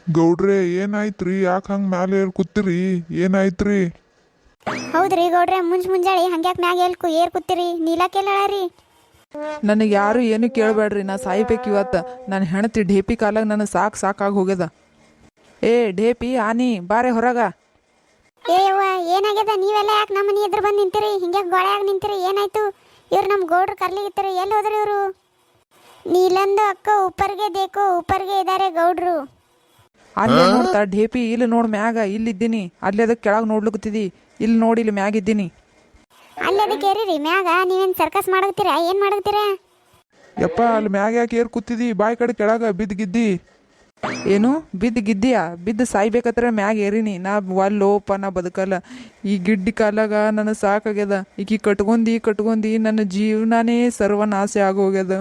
ಗೌಡ್ರೆ ಏನಾಯ್ತ್ರಿ? ಯಾಕೆ ಹಂಗೆ ಮ್ಯಾಲೆ ಏರ್ ಕೂತಿರಿ? ಏನಾಯ್ತ್ರಿ? ಹೌದ್ರಿ ಗೌಡ್ರೆ, ಮುಂಜಾಳಿ ಹಂಗ್ಯಾಕ್ ಮ್ಯಾಗ ಏರ್ ಕೂತಿರಿ? ನೀಲಾಕೆಲ್ಲರಿ? ನನಗೆ ಯಾರು ಏನು ಕೇಳಬೇಡ್ರಿ, ನಾ ಸಾಯ್ಬೇಕು ಇವತ್ತು. ನನ್ನ ಹೆಣತಿ ಢೇಪಿ ಕಾಲಾಗ ನನಗೆ ಸಾಕಾಗಿ ಹೋಗ್ಯದ. ಏ ಢೇಪಿ ಆನಿ ಬಾರೆ ಹೊರಗ. ಏ ಯವ್ವ, ಏನಾಗ್ಯದ? ನೀವೆಲ್ಲ ಯಾಕೆ ನಮ್ಮ ಮನೆ ಎದುರು ಬಂದು ನಿಂತಿರಿ? ಹಿಂಗ್ಯಾಕೆ ಗೋಳ್ಯಾಗ ನಿಂತಿರಿ? ಏನಾಯ್ತು? ಇವ್ರು ನಮ್ಮ ಗೌಡ್ರು ಕರ್ಲಿಗಿತ್ತರಿ, ಎಲ್ಲಿ ಹೋದ್ರಿ ಇವರು? ನೀಲಂದು ಅಕ್ಕ ಉಪ್ಪರ್ಗೆ ದೇಕೋ, ಉಪ್ಪರ್ಗೆ ಇದ್ದಾರೆ ಗೌಡ್ರು. ಅಲ್ಲೇ ನೋಡ್ತಾ ಢೇಪಿ, ಇಲ್ಲಿ ನೋಡ್ ಮ್ಯಾಗ ಇಲ್ಲಿದ್ದೀನಿ. ಅಲ್ಲಿ ಅದಕ್ಕೆ ಕೆಳಗೆ ನೋಡ್ಲಿಕ್ಕತ್ತಿದಿ, ಇಲ್ಲಿ ನೋಡಿ ಇಲ್ಲಿ ಮ್ಯಾಗ ಇದ್ದೀನಿ. ಅಲ್ಲಿ ಅದಕ್ಕೆ ಏರಿರಿ ಮ್ಯಾಗ. ನೀವೇನು ಸರ್ಕಸ್ ಮಾಡಕ್ತೀರಾ? ಏನು ಮಾಡಕ್ತೀರಾ? ಯಪ್ಪ ಅಲ್ಲಿ ಮ್ಯಾಗ ಯಾಕೆ ಏರ್ ಕೂತಿದಿ? ಬಾಯಿ ಕಡೆ ಕೆಳಗ ಬಿದ್ದಿಗಿದ್ದಿ. ಏನು ಬಿದ್ದು ಗಿದ್ದಿಯಾ? ಬಿದ್ದು ಸಾಯ್ಬೇಕತ್ರ ಮ್ಯಾಗ ಏರಿನಿ. ನಾ ಒಲ್ಲೋಪ, ನಾ ಬದುಕಲ್ಲ ಈ ಗಿಡ್ಡಿ ಕಾಲಾಗ. ನನಗೆ ಸಾಕಾಗ್ಯದ. ಈಕಿ ಕಟ್ಕೊಂಡಿ ನನ್ನ ಜೀವನಾನೇ ಸರ್ವನಾಶ ಆಗೋಗ್ಯದ.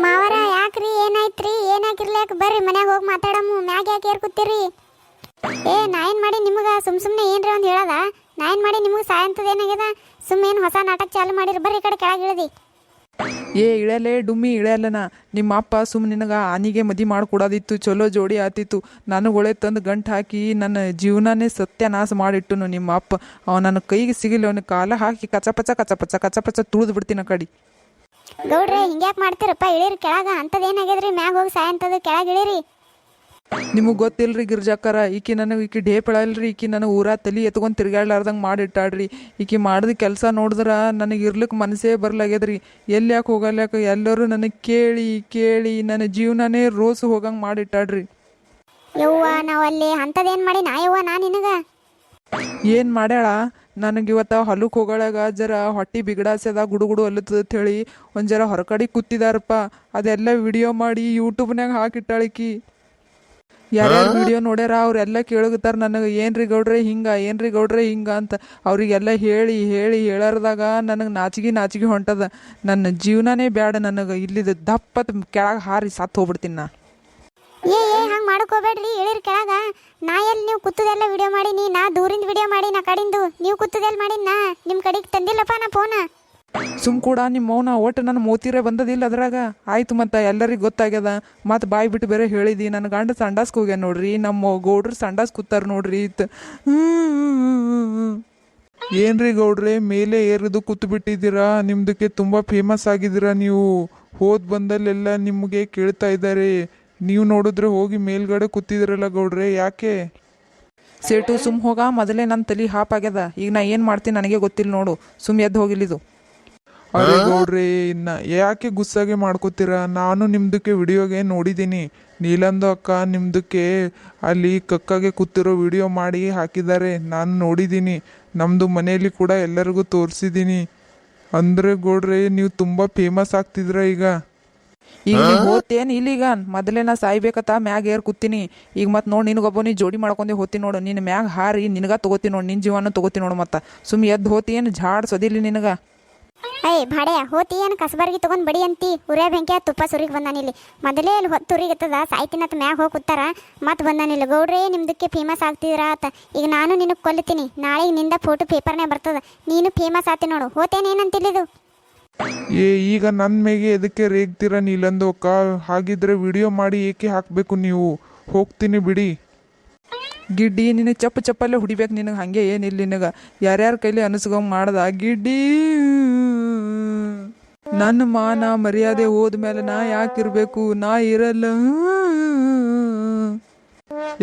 ಮಾವರ ಯಾಕ್ರಿ? ಏನಾಯ್ತ್ರಿ? ಏನಾಗಿರ್ಲಾಕ ಬರ್ರಿ ಮನ್ಯಾಗ ಹೋಗಿ ಮಾತಾಡಮ್ಮು. ಮ್ಯಾಗ ಯಾಕೆ ಏರ್ ಕೂತಿರಿ? ಏ ನಾ ಏನು ಮಾಡಿ ನಿಮಗೆ? ಸುಮ್ಮನೆ ಏನ್ರಿ ಒಂದು ಹೇಳದ? ನಾ ಏನು ಮಾಡಿ ನಿಮಗೆ ಸಾಯಂತದ ಏನಾಗ್ಯದ? ಸುಮ್ಮನೆ ಹೊಸ ನಾಟಕ ಚಾಲು ಮಾಡಿರಿ. ಬರ್ರಿ ಈ ಕಡೆ ಕೆಳಗೆ ಇಳಿದಿ. ಏ ಇಳೆಯಲೇ ಡುಮ್ಮಿ, ಇಳೆಯಲ್ಲನ. ನಿಮ್ಮ ಅಪ್ಪ ನಿನಗೆ ಆನಿಗೆ ಮದಿ ಮಾಡಿಕೊಡೋದಿತ್ತು, ಚಲೋ ಜೋಡಿ ಆತಿತ್ತು. ನನಗೊಳೆ ತಂದು ಗಂಟು ಹಾಕಿ ನನ್ನ ಜೀವನನೇ ಸತ್ಯನಾಶ ಮಾಡಿಟ್ಟನು ನಿಮ್ಮ ಅಪ್ಪ. ಅವ ನನ್ನ ಕೈಗೆ ಸಿಗಲಿ, ಅವನ ಕಾಲ ಹಾಕಿ ಕಚಪಚ ತುಳಿದು ಬಿಡ್ತೀನಿ ಆ ಕಡೆ. ಗೌಡ್ರೆ ಹಿಂಗ್ಯಾಕೆ ಮಾಡ್ತೀರಪ್ಪ? ಇಳಿರಿ ಕೆಳಗ. ಅಂಥದ್ದು ಏನಾಗ್ಯದ್ರಿ? ಮ್ಯಾಗ ಹೋಗಿ ಸಾಯಂತದ, ಕೆಳಗೆ ಇಳಿರಿ. ನಿಮಗೆ ಗೊತ್ತಿಲ್ರಿ ಗಿರ್ಜಾಕರ, ಈಕಿ ನನಗೆ ಢೇಪಳಲ್ರಿ. ಈಕಿ ನನಗೆ ಊರ ತಲೆ ಎತ್ಕೊಂಡು ತಿರ್ಗಾಡ್ಲಾರ್ದಂಗೆ ಮಾಡಿಟ್ಟಾಡ್ರಿ. ಈಕಿ ಮಾಡಿದ ಕೆಲಸ ನೋಡಿದ್ರೆ ನನಗೆ ಇರ್ಲಿಕ್ಕೆ ಮನಸ್ಸೇ ಬರ್ಲಾಗ್ಯದ್ರಿ. ಎಲ್ಲಿ ಯಾಕೆ ಹೋಗಲ್ಯಾಕ ಎಲ್ಲರೂ ನನಗೆ ಕೇಳಿ ನನ್ನ ಜೀವನನೇ ರೋಸು ಹೋಗಂಗೆ ಮಾಡಿಟ್ಟಾಡ್ರಿ. ಯವ್ವ, ನಾವು ಅಲ್ಲಿ ಅಂಥದ್ದೇನು ಮಾಡಿ ನಾ ಯವ್ವ ನಾ ನಿನಗೆ? ಏನು ಮಾಡ್ಯಾಳ? ನನಗೆ ಇವತ್ತು ಹೊಲಕ್ಕೆ ಹೋಗೋಳಾಗ ಜರ ಹೊಟ್ಟೆ ಬಿಗಡಾಸ್ಯದ, ಗುಡುಗುಡು ಅಲ್ಲತ್ತದ ಹೇಳಿ ಒಂದು ಜರ ಹೊರಕಡೆ ಕೂತಿದಾರಪ್ಪ. ಅದೆಲ್ಲ ವಿಡಿಯೋ ಮಾಡಿ ಯೂಟ್ಯೂಬ್ನಾಗ ಹಾಕಿಟ್ಟಾಳಿಕಿ. ಯಾರ್ಯಾರು ವಿಡಿಯೋ ನೋಡ್ಯಾರ ಅವರೆಲ್ಲ ಕೇಳಗತ್ತಾರ ನನಗೆ, ಏನ್ರಿ ಗೌಡ್ರೆ ಹಿಂಗ ಅಂತ. ಅವ್ರಿಗೆಲ್ಲ ಹೇಳಾರ್ದಾಗ ನನಗೆ ನಾಚಿಗೆ ಹೊಂಟದ. ನನ್ನ ಜೀವನನೇ ಬ್ಯಾಡ ನನಗೆ. ಇಲ್ಲಿದ ದಪ್ಪತ್ ಕೆಳಗೆ ಹಾರಿ ಸತ್ತು ಹೋಗ್ಬಿಡ್ತೀನಿ ನಾ. ಏ ಹಂಗೆ ಮಾಡ್ಕೋಬೇಡ್ರಿ, ಇಳಿರಿ ಕೆಳಗ. ನಾ ಎಲ್ಲಿ ನೀವು ಕೂತದೆಲ್ಲ ವಿಡಿಯೋ ಮಾಡೀನಿ? ನಾ ದೂರಿಂದ ವಿಡಿಯೋ ಮಾಡಿ, ನಾ ಕಡಿಂದು. ನೀವು ಕೂತದೆಲ್ಲ ಮಾಡೀನಿ? ನಾ ನಿಮ್ಮ ಕಡೆಗೆ ತಂದಿಲ್ಲಪ್ಪ ನಾ ಫೋನ. ಸುಮ್ ಕೂಡ ನಿಮ್ಮ ಮೌನ ಒಟ್ಟು ನನ್ನ ಮೋತಿರೇ ಬಂದದಿಲ್ಲ ಅದ್ರಾಗ. ಆಯ್ತು ಮತ್ತು ಎಲ್ಲರಿಗೂ ಗೊತ್ತಾಗ್ಯದ. ಮತ್ತು ಬಾಯಿ ಬಿಟ್ಟು ಬೇರೆ ಹೇಳಿದಿ. ನನ್ನ ಗಂಡ ಸಂಡಾಸ್ಗೆ ಹೋಗ್ಯ ನೋಡ್ರಿ, ನಮ್ಮ ಗೌಡ್ರು ಸಂಡಾಸ್ ಕೂತಾರ ನೋಡ್ರಿ ಇತ್ತು. ಏನ್ರಿ ಗೌಡ್ರೆ ಮೇಲೆ ಏರಿದು ಕೂತು ಬಿಟ್ಟಿದ್ದೀರಾ? ನಿಮ್ದಕ್ಕೆ ತುಂಬ ಫೇಮಸ್ ಆಗಿದ್ದೀರಾ ನೀವು. ಹೋದ್ ಬಂದಲ್ಲೆಲ್ಲ ನಿಮಗೆ ಕೇಳ್ತಾ ಇದ್ದಾರೆ. ನೀವು ನೋಡಿದ್ರೆ ಹೋಗಿ ಮೇಲ್ಗಡೆ ಕೂತಿದ್ದೀರಲ್ಲ ಗೌಡ್ರೆ, ಯಾಕೆ? ಸೇಟು ಸುಮ್ ಹೋಗ, ಮೊದಲೇ ನನ್ನ ತಲೆ ಹಾಪ್ ಆಗ್ಯದ. ಈಗ ನಾ ಏನು ಮಾಡ್ತೀನಿ ನನಗೆ ಗೊತ್ತಿಲ್ಲ ನೋಡು. ಸುಮ್ ಎದ್ದು ಹೋಗಿಲ್ಲಿದು. ಅರೆ ಗೌಡ್ರೆ, ಇನ್ನ ಯಾಕೆ ಗುಸ್ಸಾಗೆ ಮಾಡ್ಕೋತೀರಾ? ನಾನು ನಿಮ್ದಕ್ಕೆ ವಿಡಿಯೋಗೆ ನೋಡಿದ್ದೀನಿ. ನೀಲಂದು ಅಕ್ಕ ನಿಮ್ದಕ್ಕೆ ಅಲ್ಲಿ ಕಕ್ಕಾಗೆ ಕೂತಿರೋ ವಿಡಿಯೋ ಮಾಡಿ ಹಾಕಿದ್ದಾರೆ, ನಾನು ನೋಡಿದ್ದೀನಿ. ನಮ್ಮದು ಮನೆಯಲ್ಲಿ ಕೂಡ ಎಲ್ಲರಿಗೂ ತೋರಿಸಿದ್ದೀನಿ. ಅಂದರೆ ಗೌಡ್ರೆ, ನೀವು ತುಂಬ ಫೇಮಸ್ ಆಗ್ತಿದ್ರ ಈಗ. ಈಗ ನೀವು ಹೋತೇನು ಇಲ್ಲೀಗ? ಮೊದಲೇ ನಾ ಸಾಯ್ಬೇಕತ್ತ ಮ್ಯಾಗ ಏರ್ ಕೂತೀನಿ. ಈಗ ಮತ್ತೆ ನೋಡಿ ನಿನಗೊಬ್ಬ ನೀ ಜೋಡಿ ಮಾಡ್ಕೊಂಡೆ ಹೋತಿ ನೋಡು. ನಿನ್ನ ಮ್ಯಾಗ ಹಾರಿ ನಿನಗ ತೊಗೋತೀನಿ ನೋಡು, ನಿನ್ನ ಜೀವನ ತೊಗೋತೀನಿ ನೋಡು. ಮತ್ತೆ ಸುಮ್ ಎದ್ದು ಹೋತಿ ಏನು ಝಾಡ್ ಸೊದಿಲಿ ನಿನಗ? ಏಯ್ ಭಾಡ್ಯ, ಹೋತಿ ಏನು ಕಸಬರ್ಗಿ ತೊಗೊಂಡು ಬಡಿ ಅಂತಿ? ಉರೇ ಬೆಂಕಿಯ ತುಪ್ಪ ಸುರಿಗೆ ಬಂದಾನಿಲ್ಲಿ. ಮೊದಲೇ ಇಲ್ಲಿ ಹೊತ್ತು ಉರಿಗತ್ತದ, ಸಾಯ್ತಿನತ್ ಮ್ಯಾಗ ಹೋಗಿ ಕೂತಾರ. ಮತ್ತೆ ಬಂದಾನಿಲ್ಲ. ಗೌಡ್ರೆ ನಿಮ್ದಕ್ಕೆ ಫೇಮಸ್ ಆಗ್ತಿದ್ರ ಆತ. ಈಗ ನಾನು ನಿನಗೆ ಕೊಲ್ತೀನಿ. ನಾಳೆಗೆ ನಿಂದ ಫೋಟೋ ಪೇಪರ್ನೇ ಬರ್ತದ, ನೀನು ಫೇಮಸ್ ಆತಿ ನೋಡು. ಹೋತೇನೇನಂತಿಲ್ಲಿದು? ಈಗ ನನ್ನ ಮೇಗೆ ಎದಕ್ಕೆ ರೇಗ್ತೀರಾ ನೀಲಂದು ಅಕ್ಕ? ಹಾಗಿದ್ರೆ ವಿಡಿಯೋ ಮಾಡಿ ಏಕೆ ಹಾಕಬೇಕು ನೀವು? ಹೋಗ್ತೀನಿ ಬಿಡಿ. ಗಿಡ್ಡಿ ನಿನಗೆ ಚಪ್ಪಲ್ಲೇ ಹುಡಿಬೇಕು. ನಿನಗೆ ಹಾಗೆ ಏನಿಲ್ಲ ನಿನಗೆ. ಯಾರ್ಯಾರ ಕೈಲಿ ಅನಿಸ್ಕೊಂಡ್ ಮಾಡ್ದ ಗಿಡ್ಡಿ. ನನ್ನ ಮಾನ ಮರ್ಯಾದೆ ಹೋದ್ಮೇಲೆ ನಾ ಯಾಕಿರ್ಬೇಕು? ನಾ ಇರಲ್ಲ.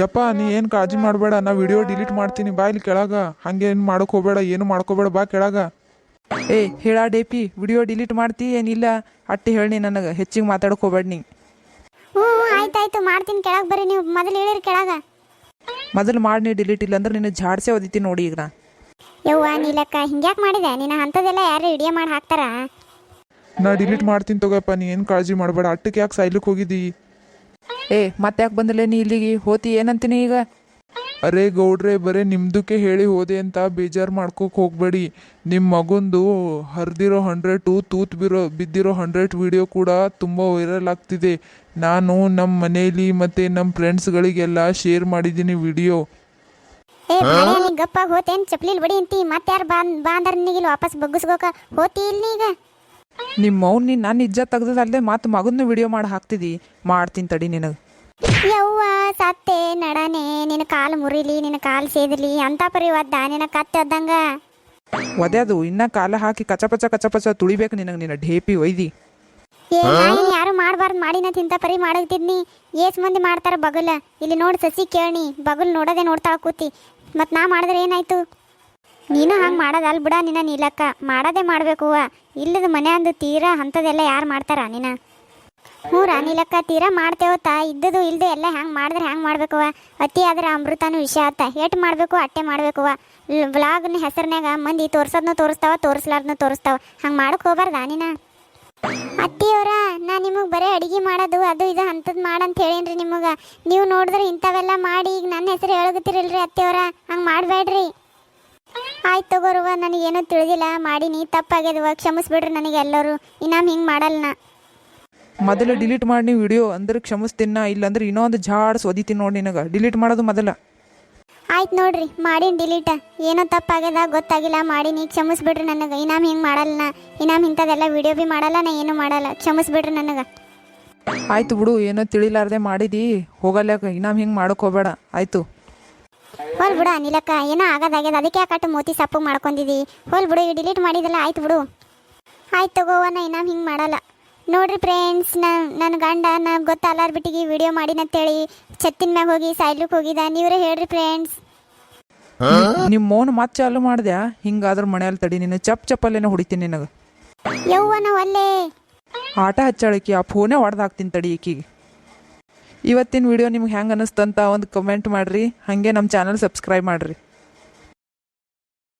ಯಪ್ಪ ನೀ ಏನು ಕಾಳಜಿ ಮಾಡಬೇಡ, ನಾ ವಿಡಿಯೋ ಡಿಲೀಟ್ ಮಾಡ್ತೀನಿ. ಬಾ ಇಲ್ಲಿ ಕೆಳಗ. ಹಂಗೆ ಏನು ಮಾಡೋಕೆ ಹೋಗಬೇಡ, ಏನು ಮಾಡ್ಕೋಬೇಡ, ಬಾ ಕೆಳಗ. ಏ ಹೇಳ ಡೇಪಿ, ವಿಡಿಯೋ ಡಿಲೀಟ್ ಮಾಡ್ತಿ ಏನಿಲ್ಲ? ಅಟ್ಟಿ ಹೇಳಿ ನನಗೆ, ಹೆಚ್ಚಿಗೆ ಮಾತಾಡಕ್ಕೆ ಹೋಗ್ಬೇಡ ನೀ. ಹ್ಞೂ ಆಯ್ತಾಯ್ತು, ಮಾಡ್ತೀನಿ. ಕೆಳಗೆ ಬರ್ರಿ ನೀವು. ಮೊದಲು ಇಳಿರಿ ಕೆಳಗ. ಮೊದಲು ಮಾಡಿ ನೀ ಡಿಲೀಟ್, ಇಲ್ಲ ಅಂದ್ರೆ ನಿನ್ನ ಝಾಡ್ಸೆ ಓದಿತಿ ನೋಡಿ ಈಗ ನಾ. ಯವ್ವ ನೀಲಕ್ಕ, ಹಿಂಗ್ಯಾಕೆ ಮಾಡಿದೆ ನೀನು? ಅಂಥದ್ದೆಲ್ಲ ಯಾರು ವಿಡಿಯೋ ಮಾಡಿ ಹಾಕ್ತಾರ? ನಾ ಡಿಲೀಟ್ ಮಾಡ್ತೀನಿ ತಗೋಪ್ಪ, ನೀ ಏನು ಕಾಳಜಿ ಮಾಡಬೇಡ. ಅಟ್ಟಕ್ಕೆ ಯಾಕೆ ಸಾಯ್ಲಿಕ್ಕೆ ಹೋಗಿದ್ದಿ? ಏ ಮತ್ತೆ ಯಾಕೆ ಬಂದಿಲ್ಲ ನೀ ಇಲ್ಲಿಗೆ? ಹೋತಿ ಏನಂತೀನಿ ಈಗ? ಅರೇ ಗೌಡ್ರೆ, ಬರೇ ನಿಮ್ದಕ್ಕೆ ಹೇಳಿ ಹೋದೆ ಅಂತ ಬೇಜಾರು ಮಾಡ್ಕೋಕೆ ಹೋಗಬೇಡಿ. ನಿಮ್ಮ ಮಗಂದು ಹರಿದಿರೋ 100 ತೂತ್ ಬಿದ್ದಿರೋ 100 ವಿಡಿಯೋ ಕೂಡ ತುಂಬ ವೈರಲ್ ಆಗ್ತಿದೆ. ನಾನು ನಮ್ಮ ಮನೇಲಿ ಮತ್ತು ನಮ್ಮ ಫ್ರೆಂಡ್ಸ್ಗಳಿಗೆಲ್ಲ ಶೇರ್ ಮಾಡಿದ್ದೀನಿ ವಿಡಿಯೋ. ಏ ಭಾಡ್ಯ, ನೀ ಗಪ್ಪಾಗಿ ಹೋತೇನು? ಚಪ್ಲಿಲ್ ಬಡಿ ಅಂತಿ. ಮತ್ತೆ ಯಾರು ಬಾಂದರ್ ನಿನಗಿಲ್ಲಿ ವಾಪಸ್ ಬಗ್ಗಿಸ್ಕೋಕ ಹೋತಿ ಇಲ್ಲಿ ಈಗ? ನಿಮ್ಮ ಮೌನ್ ನೀನು ನನ್ನ ಇಜ್ಜತ್ ತೆಗ್ದದಲ್ಲದೆ ಮತ್ತೆ ಮಗನ ವಿಡಿಯೋ ಮಾಡಿ ಹಾಕ್ತಿದ್ದಿ. ಮಾಡ್ತೀನಿ ತಡಿ ನಿನಗೆ. ಯವ್ವ ಸತ್ತೆ ನಡನೆ ನಿನ್ನ ಕಾಲು ಮುರಿಲಿ ನಿನ್ನ ಕಾಲು ಸೇದಲಿ ಅಂತ ಪರಿ ಒದ್ದ ನಿನ್ನ ಕತ್ತೆ ಒದ್ದಂಗ. ಒದ್ಯಾದು ಇನ್ನ ಕಾಲ ಹಾಕಿ ಕಚಪಚ ತುಳಿಬೇಕು ನಿನಗೆ ನಿನ್ನ ಢೇಪಿ ಒಯ್ದಿ. ನಾನು ಯಾರು ಮಾಡಬಾರ್ದು ಮಾಡಿನ ತಿಂತ ಪರಿ ಮಾಡಕ್ತಿದ್ನಿ. ಏಸ್ ಮಂದಿ ಮಾಡ್ತಾರ ಬಗಲ. ಇಲ್ಲಿ ನೋಡಿ ಸಸಿ ಕೇಳಿ ಬಗಲ್ ನೋಡೋದೇ ನೋಡ್ತಾ ಕೂತಿ. ಮತ್ತು ನಾ ಮಾಡಿದ್ರೆ ಏನಾಯ್ತು? ನೀನು ಹಂಗೆ ಮಾಡೋದಲ್ಲ ಬಿಡ ನಿನ್ನ ನೀಲಕ್ಕ. ಮಾಡೋದೇ ಮಾಡಬೇಕು ಇಲ್ಲದ ಮನೆ ಅಂದು ತೀರಾ ಅಂಥದ್ದೆಲ್ಲ ಯಾರು ಮಾಡ್ತಾರ ನೀನು? ಹ್ಞೂ ನೀಲಕ್ಕ ತೀರಾ ಮಾಡ್ತೇವತ್ತ. ಇದ್ದದು ಇಲ್ಲದೆ ಎಲ್ಲ ಹ್ಯಾಂಗೆ ಮಾಡಿದ್ರೆ ಹ್ಯಾಂಗೆ ಮಾಡ್ಬೇಕವ. ಅತಿ ಆದ್ರೆ ಅಮೃತನೂ ವಿಷಯ ಆತ. ಎಟ್ಟು ಮಾಡಬೇಕು ಅಟ್ಟೆ ಮಾಡ್ಬೇಕವ. ವ್ಲಾಗ್ನ ಹೆಸರಿನಾಗ ಮಂದಿ ತೋರ್ಸೋದನ್ನು ತೋರಿಸ್ತಾವ, ತೋರಿಸ್ಲಾರ್ದನ್ನು ತೋರಿಸ್ತಾವ. ಹಂಗೆ ಮಾಡಕ್ಕೆ ಹೋಗ್ಬಾರ್ದಾ ನೀನು? ಅತ್ತಿಯವರ ನಾ ನಿಮಗೆ ಬರೀ ಅಡುಗೆ ಮಾಡೋದು ಅದು ಇದು ಅಂಥದ್ದು ಮಾಡಂತ ಹೇಳೇನ್ರಿ ನಿಮಗೆ. ನೀವು ನೋಡಿದ್ರೆ ಇಂಥವೆಲ್ಲ ಮಾಡಿ ಈಗ ನನ್ನ ಹೆಸರು ಹೇಳಗತ್ತಿರಲ್ರಿ ಅತ್ತಿಯವರ. ಹಂಗೆ ಮಾಡಬೇಡ್ರಿ. ಆಯ್ತು ತಗೋರುವ, ನನಗೇನೂ ತಿಳಿದಿಲ್ಲ ಮಾಡೀನಿ, ತಪ್ಪಾಗ್ಯದವ, ಕ್ಷಮಿಸ್ಬಿಡ್ರಿ ನನಗೆ ಎಲ್ಲರೂ. ಇನ್ನೊಮ್ಮೆ ಹಿಂಗೆ ಮಾಡಲ್ಲ ನಾ. ಮೊದಲು ಡಿಲೀಟ್ ಮಾಡಿ ನೀವು ವಿಡಿಯೋ ಅಂದ್ರೆ ಕ್ಷಮಿಸ್ತೀನ, ಇಲ್ಲಾಂದ್ರೆ ಇನ್ನೊಂದು ಜಾಡ್ ಸೋದಿತೀನಿ ನೋಡಿ ನಿನಗೆ. ಡಿಲೀಟ್ ಮಾಡೋದು ಮೊದಲ. ಆಯ್ತು ನೋಡ್ರಿ ಮಾಡೀನಿ ಡಿಲೀಟ್. ಏನೋ ತಪ್ಪಾಗ್ಯದ ಗೊತ್ತಾಗಿಲ್ಲ ಮಾಡೀನಿ, ಕ್ಷಮಿಸ್ಬಿಡ್ರಿ ನನಗೆ. ಇನ್ನೊಮ್ಮೆ ಹಿಂಗೆ ಮಾಡಲ್ಲ ನಾ. ಇನ್ನೊಮ್ಮೆ ಇಂಥದ್ದೆಲ್ಲ ವಿಡಿಯೋ ಭೀ ಮಾಡಲ್ಲ ನಾ, ಏನೂ ಮಾಡಲ್ಲ. ಕ್ಷಮಿಸ್ಬಿಡ್ರಿ ನನಗೆ. ಆಯ್ತು ಬಿಡು, ಏನೋ ತಿಳಿಲಾರ್ದೆ ಮಾಡಿದಿ ಹೋಗಲ್ಯಾಕ. ಇನ್ನೊಮ್ಮೆ ಹಿಂಗೆ ಮಾಡೋಕೆ ಹೋಗಬೇಡ ಆಯಿತು. ಹೋಲ್ ಬಿಡು ಅನಿಲಕ್ಕ, ಏನೋ ಆಗೋದಾಗ್ಯದ ಅದಕ್ಕೆ ಯಾಕಟ್ಟು ಮೋತಿ ಸಪ್ಪು ಮಾಡ್ಕೊಂಡಿದ್ದಿ. ಹೋಲ್ ಬಿಡು, ಈಗ ಡಿಲೀಟ್ ಮಾಡಿದಲ್ಲ ಆಯ್ತು ಬಿಡು. ಆಯ್ತು ತಗೋವ, ನಾ ಇನ್ನೊಮ್ಮೆ ಹಿಂಗೆ ಮಾಡಲ್ಲ. ನೋಡ್ರಿ ಫ್ರೆಂಡ್ಸ್, ನನ್ನ ಗಂಡ ನನಗೆ ಗೊತ್ತಲ್ಲಾರ ಬಿಟ್ಟಿಗೆ ವಿಡಿಯೋ ಮಾಡಿನಂತೇಳಿ ಛತ್ತಿನ ಮ್ಯಾಗ ಹೋಗಿ ಸಾಯ್ಲಿಕ್ಕೆ ಹೋಗಿದ. ನೀವರೇ ಹೇಳ್ರಿ ಫ್ರೆಂಡ್ಸ್. ನಿಮ್ಮ ಮೌನ ಮತ್ತೆ ಚಾಲು ಮಾಡ್ದ್ಯಾ? ಹಿಂಗಾದ್ರೆ ಮನೆಯಲ್ಲಿ ತಡಿ ನೀನು ಚಪ್ಪಲ್ಲೇನೋ ಹೊಡಿತೀನಿ ನಿನಗೆ. ಯವ್ವ ನಾವು ಅಲ್ಲೇ ಆಟ ಹಚ್ಚಾಳಕಿ ಆ ಫೋನೇ ಹೊಡೆದಾಕ್ತೀನಿ ತಡಿ ಈಕಿಗೆ. ಇವತ್ತಿನ ವಿಡಿಯೋ ನಿಮ್ಗೆ ಹೆಂಗೆ ಅನ್ನಿಸ್ತಂತ ಒಂದು ಕಮೆಂಟ್ ಮಾಡಿರಿ. ಹಾಗೆ ನಮ್ಮ ಚಾನಲ್ ಸಬ್ಸ್ಕ್ರೈಬ್ ಮಾಡಿರಿ.